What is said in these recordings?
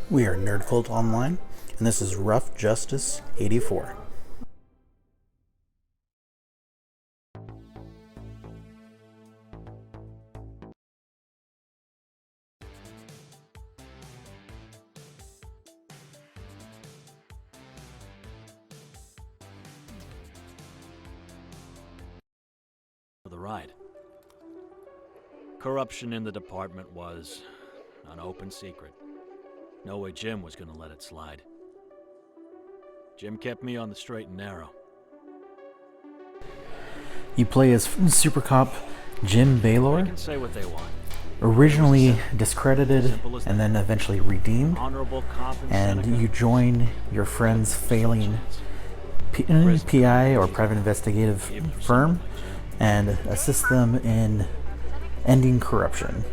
We are Nerd Cult Online, and this is Rough Justice 84. For the ride. Corruption in the department was an open secret. No way Jim was gonna let it slide. Jim kept me on the straight and narrow. You play as Super Cop Jim They Baylor, can say what they want. originally discredited and then eventually redeemed, Honorable cop and Seneca. you join your friend's failing PI or private investigative firm and assist them in ending corruption.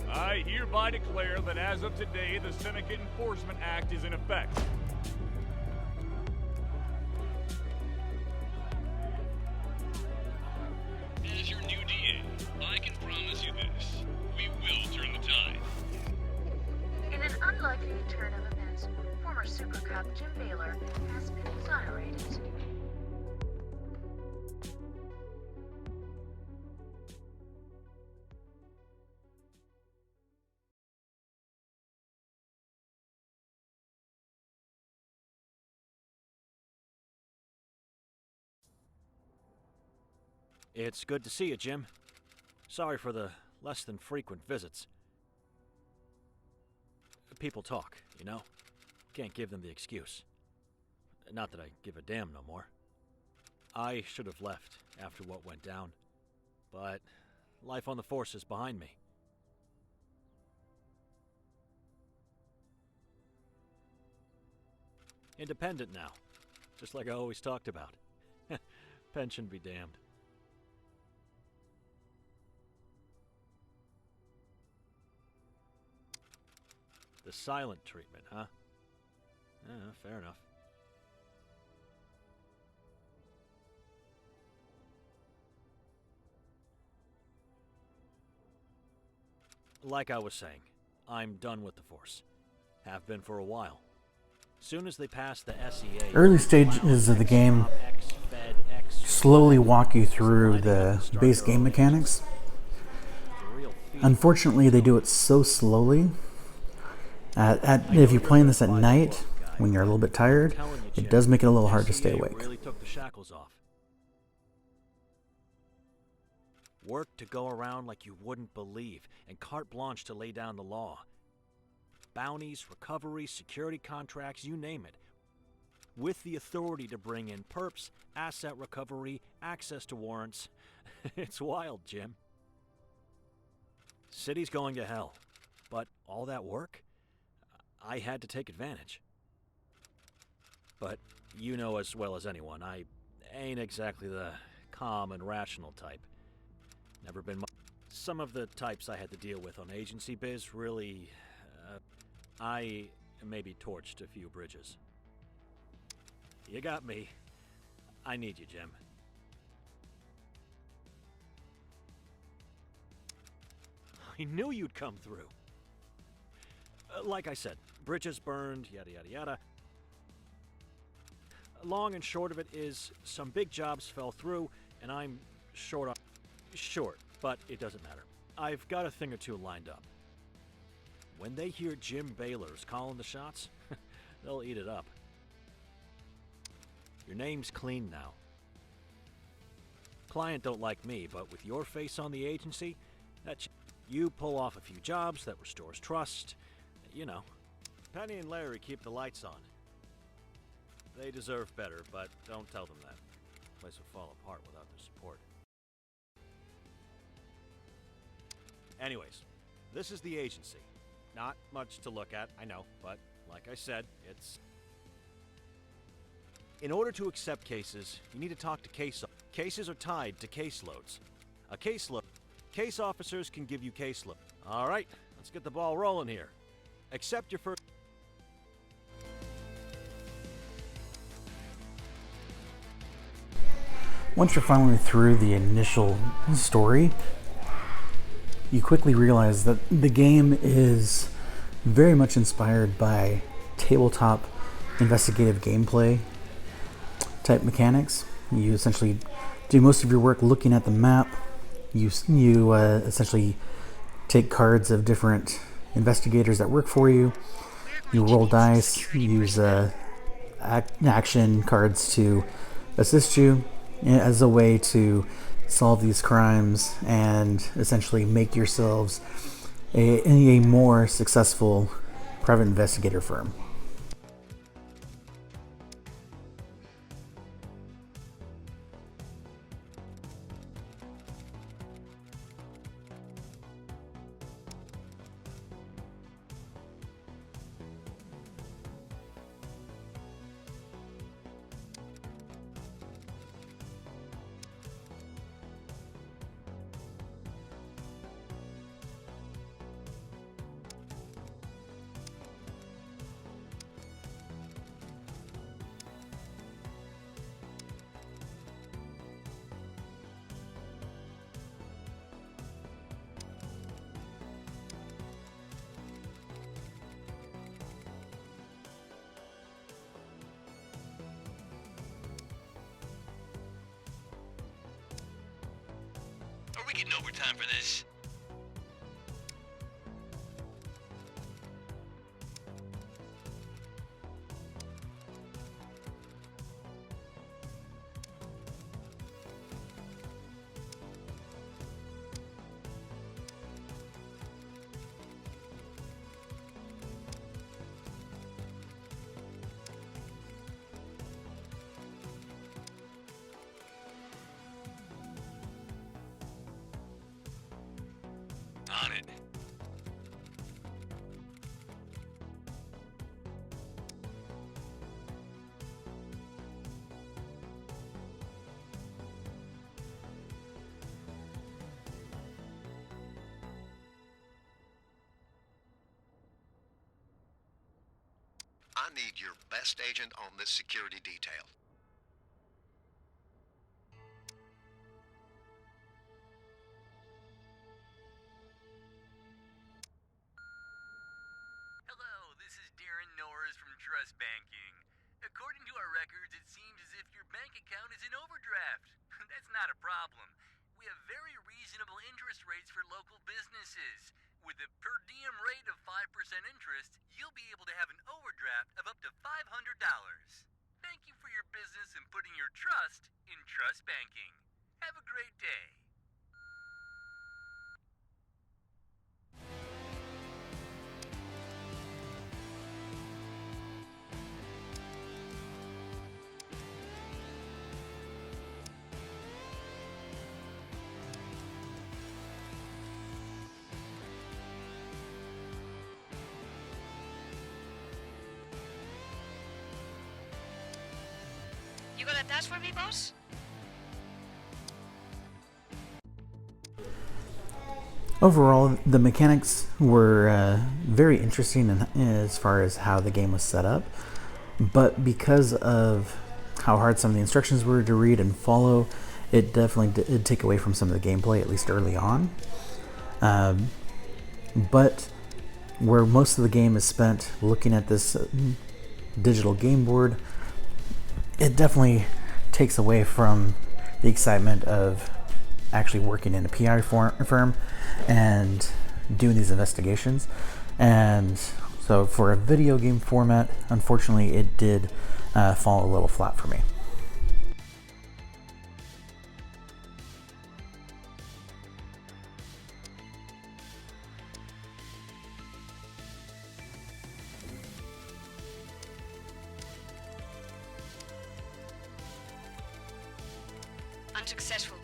I hereby declare that as of today, the Seneca Enforcement Act is in effect. As your new DA, I can promise you this. We will turn the tide. In an unlikely turn of events, former Super Cop Jim Baylor has been exonerated. It's good to see you, Jim. Sorry for the less than frequent visits. People talk, you know? Can't give them the excuse. Not that I give a damn no more. I should have left after what went down. But life on the force is behind me. Independent now. Just like I always talked about. Pension be damned. The silent treatment, huh? Fair enough. Like I was saying, I'm done with the Force. Have been for a while. Soon as they pass the SEA... Early stages of the game slowly walk you through the base game mechanics. Unfortunately, they do it so slowly. If you're playing this at night, when you're a little bit tired, it does make it a little hard to stay awake. Really took the shackles off. Work to go around like you wouldn't believe, and carte blanche to lay down the law. Bounties, recoveries, security contracts, you name it. With the authority to bring in perps, asset recovery, access to warrants. It's wild, Jim. City's going to hell, but all that work? I had to take advantage. But you know as well as anyone, I ain't exactly the calm and rational type. Never been much. Some of the types I had to deal with on agency biz really... I maybe torched a few bridges. You got me. I need you, Jim. I knew you'd come through. Like I said, bridges burned, yada yada yada. Long and short of it is, some big jobs fell through, and I'm short on... Short, but it doesn't matter. I've got a thing or two lined up. When they hear Jim Baylor's calling the shots, they'll eat it up. Your name's clean now. Client don't like me, but with your face on the agency, you pull off a few jobs that restores trust. You know. Penny and Larry keep the lights on. They deserve better, but don't tell them that. The place will fall apart without their support. Anyways, this is the agency. Not much to look at, I know, but like I said, it's... In order to accept cases, you need to talk to cases are tied to caseloads. A caseload... Case officers can give you caseload. Alright, let's get the ball rolling here. Accept your first... Once you're finally through the initial story, you quickly realize that the game is very much inspired by tabletop investigative gameplay type mechanics. You essentially do most of your work looking at the map. You essentially take cards of different investigators that work for you. You roll dice, use action cards to assist you as a way to solve these crimes and essentially make yourselves a more successful private investigator firm. Are we getting overtime for this? On it. I need your best agent on this security detail. Hello, this is Darren Norris from Trust Banking. According to our records, it seems as if your bank account is in overdraft. That's not a problem. We have very reasonable interest rates for local businesses. With a per diem rate of 5% interest, you'll be able to have an overdraft of up to $500. Thank you for your business and putting your trust in Trust Banking. Have a great day. You got a task for me, boss? Overall, the mechanics were very interesting as far as how the game was set up, but because of how hard some of the instructions were to read and follow, it definitely did take away from some of the gameplay, at least early on. But where most of the game is spent looking at this digital game board, it definitely takes away from the excitement of actually working in a PI firm and doing these investigations. And so for a video game format, unfortunately, it did fall a little flat for me. Unsuccessful.